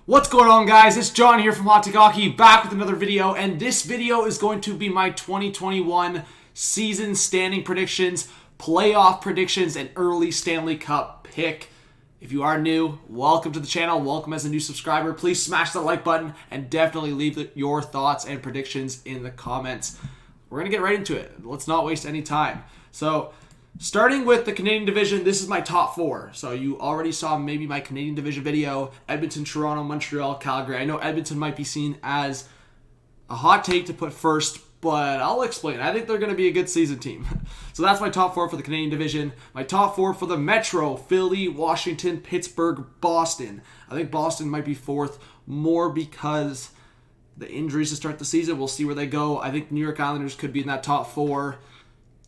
What's going on, guys? It's John here from HOT Hockey, back with another video, and this video is going to be my 2021 season standing predictions, playoff predictions, and early Stanley Cup pick. If you are new, welcome to the channel. Welcome as a new subscriber. Please smash that like button and definitely leave your thoughts and predictions in the comments. We're going to get right into it. Let's not waste any time. So, starting with the Canadian division, this is my top four. So you already saw maybe my Canadian division video. Edmonton, Toronto, Montreal, Calgary. I know Edmonton might be seen as a hot take to put first, but I'll explain. I think they're going to be a good season team. So that's my top four for the Canadian division. My top four for the Metro: Philly, Washington, Pittsburgh, Boston. I think Boston might be fourth more because the injuries to start the season. We'll see where they go. I think New York Islanders could be in that top four.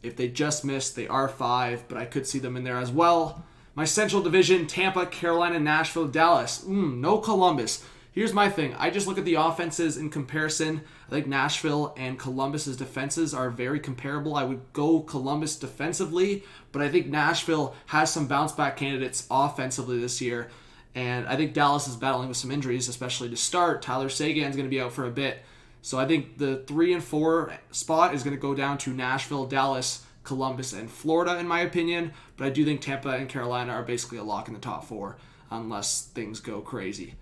If they just missed, they are 5, but I could see them in there as well. My Central Division: Tampa, Carolina, Nashville, Dallas. No Columbus. Here's my thing. I just look at the offenses in comparison. I think Nashville and Columbus's defenses are very comparable. I would go Columbus defensively, but I think Nashville has some bounce-back candidates offensively this year. And I think Dallas is battling with some injuries, especially to start. Tyler Seguin's going to be out for a bit. So I think the 3 and 4 spot is going to go down to Nashville, Dallas, Columbus, and Florida, in my opinion. But I do think Tampa and Carolina are basically a lock in the top 4, unless things go crazy.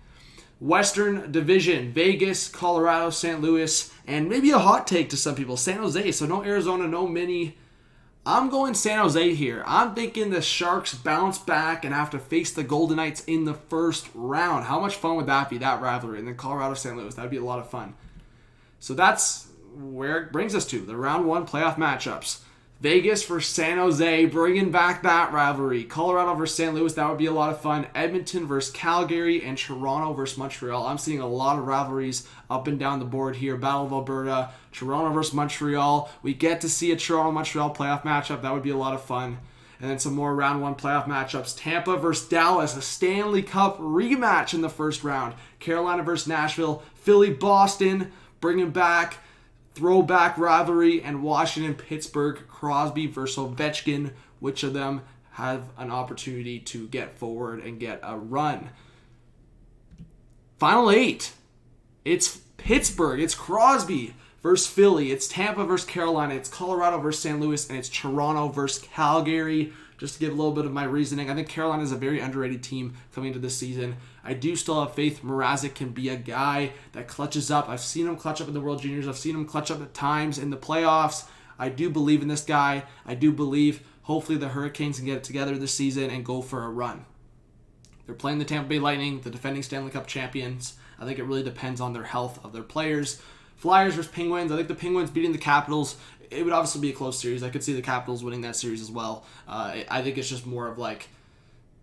Western Division: Vegas, Colorado, St. Louis, and maybe a hot take to some people, San Jose. So no Arizona, no Mini. I'm going San Jose here. I'm thinking the Sharks bounce back and have to face the Golden Knights in the first round. How much fun would that be, that rivalry? And then Colorado, St. Louis, that would be a lot of fun. So that's where it brings us to, the round 1 playoff matchups. Vegas versus San Jose, bringing back that rivalry. Colorado versus St. Louis, that would be a lot of fun. Edmonton versus Calgary, and Toronto versus Montreal. I'm seeing a lot of rivalries up and down the board here. Battle of Alberta, Toronto versus Montreal. We get to see a Toronto-Montreal playoff matchup. That would be a lot of fun. And then some more round 1 playoff matchups. Tampa versus Dallas, a Stanley Cup rematch in the first round. Carolina versus Nashville. Philly, Boston, bringing back throwback rivalry. And Washington, Pittsburgh, Crosby versus Ovechkin. Which of them have an opportunity to get forward and get a run? Final 8. It's Pittsburgh. It's Crosby versus Philly. It's Tampa versus Carolina. It's Colorado versus St. Louis. And it's Toronto versus Calgary. Just to give a little bit of my reasoning, I think Carolina is a very underrated team coming into this season. I do still have faith Mrazek can be a guy that clutches up. I've seen him clutch up in the World Juniors. I've seen him clutch up at times in the playoffs. I do believe in this guy. I do believe hopefully the Hurricanes can get it together this season and go for a run. They're playing the Tampa Bay Lightning, the defending Stanley Cup champions. I think it really depends on their health of their players. Flyers versus Penguins. I think the Penguins beating the Capitals, it would obviously be a close series. I could see the Capitals winning that series as well. I think it's just more of like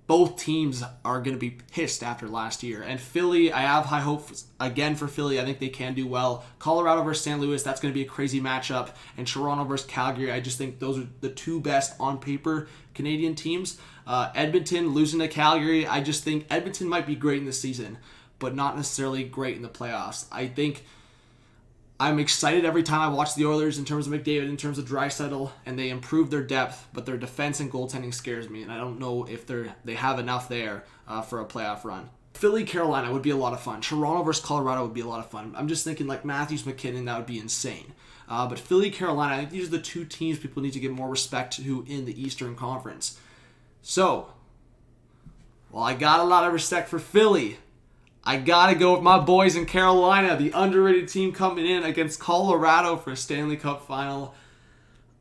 both teams are going to be pissed after last year. And Philly, I have high hopes again for Philly. I think they can do well. Colorado versus St. Louis, that's going to be a crazy matchup. And Toronto versus Calgary, I just think those are the 2 best on paper Canadian teams. Edmonton losing to Calgary, I just think Edmonton might be great in the season, but not necessarily great in the playoffs. I think I'm excited every time I watch the Oilers in terms of McDavid, in terms of Draisaitl, and they improve their depth, but their defense and goaltending scares me, and I don't know if they have enough there for a playoff run. Philly, Carolina would be a lot of fun. Toronto versus Colorado would be a lot of fun. I'm just thinking like Matthews, McKinnon, that would be insane. But Philly, Carolina, I think these are the 2 teams people need to give more respect to in the Eastern Conference. So, while I got a lot of respect for Philly, I gotta go with my boys in Carolina, the underrated team coming in against Colorado for a Stanley Cup final.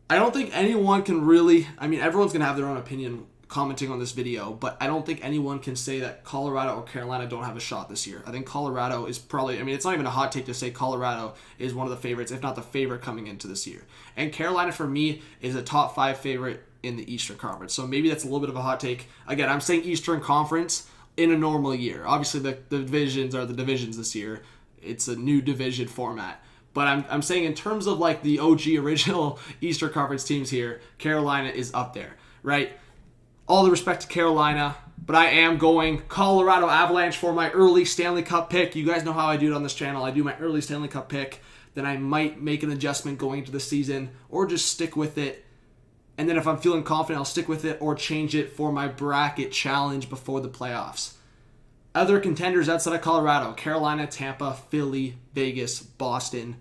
I don't think anyone can really, everyone's gonna have their own opinion commenting on this video, but I don't think anyone can say that Colorado or Carolina don't have a shot this year. I think Colorado is probably, it's not even a hot take to say Colorado is one of the favorites, if not the favorite coming into this year. And Carolina, for me, is a top 5 favorite in the Eastern Conference. So maybe that's a little bit of a hot take. Again, I'm saying Eastern Conference in a normal year. Obviously, the divisions are the divisions this year. It's a new division format. But I'm saying in terms of like the OG original Eastern Conference teams here, Carolina is up there, right? All the respect to Carolina, but I am going Colorado Avalanche for my early Stanley Cup pick. You guys know how I do it on this channel. I do my early Stanley Cup pick. Then I might make an adjustment going into the season or just stick with it. And then if I'm feeling confident, I'll stick with it or change it for my bracket challenge before the playoffs. Other contenders outside of Colorado: Carolina, Tampa, Philly, Vegas, Boston.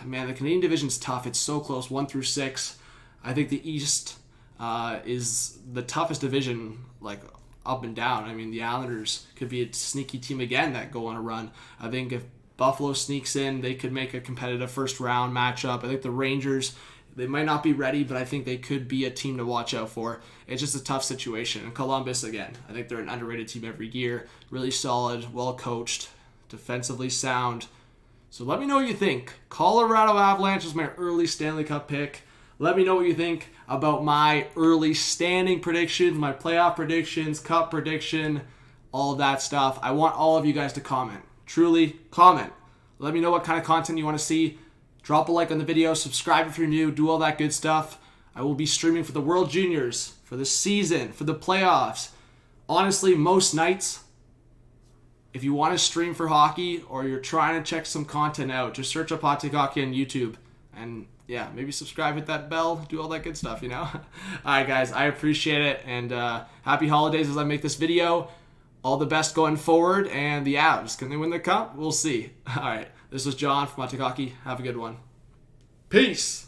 Man, the Canadian division's tough. It's so close, 1 through 6. I think the East is the toughest division, like up and down. I mean, the Islanders could be a sneaky team again that go on a run. I think if Buffalo sneaks in, they could make a competitive first round matchup. I think the Rangers, they might not be ready, but I think they could be a team to watch out for. It's just a tough situation. And Columbus, again, I think they're an underrated team every year. Really solid, well coached, defensively sound. So let me know what you think. Colorado Avalanche is my early Stanley Cup pick. Let me know what you think about my early standing predictions, my playoff predictions, cup prediction, all of that stuff. I want all of you guys to comment. Truly, comment. Let me know what kind of content you want to see. Drop a like on the video, subscribe if you're new, do all that good stuff. I will be streaming for the World Juniors, for the season, for the playoffs. Honestly, most nights, if you want to stream for hockey or you're trying to check some content out, just search up Hot Take Hockey on YouTube. And yeah, maybe subscribe, hit that bell, do all that good stuff, you know? Alright guys, I appreciate it. And happy holidays as I make this video. All the best going forward. And the Avs, can they win the cup? We'll see. Alright, this was John from Hot Take Hockey. Have a good one. Peace!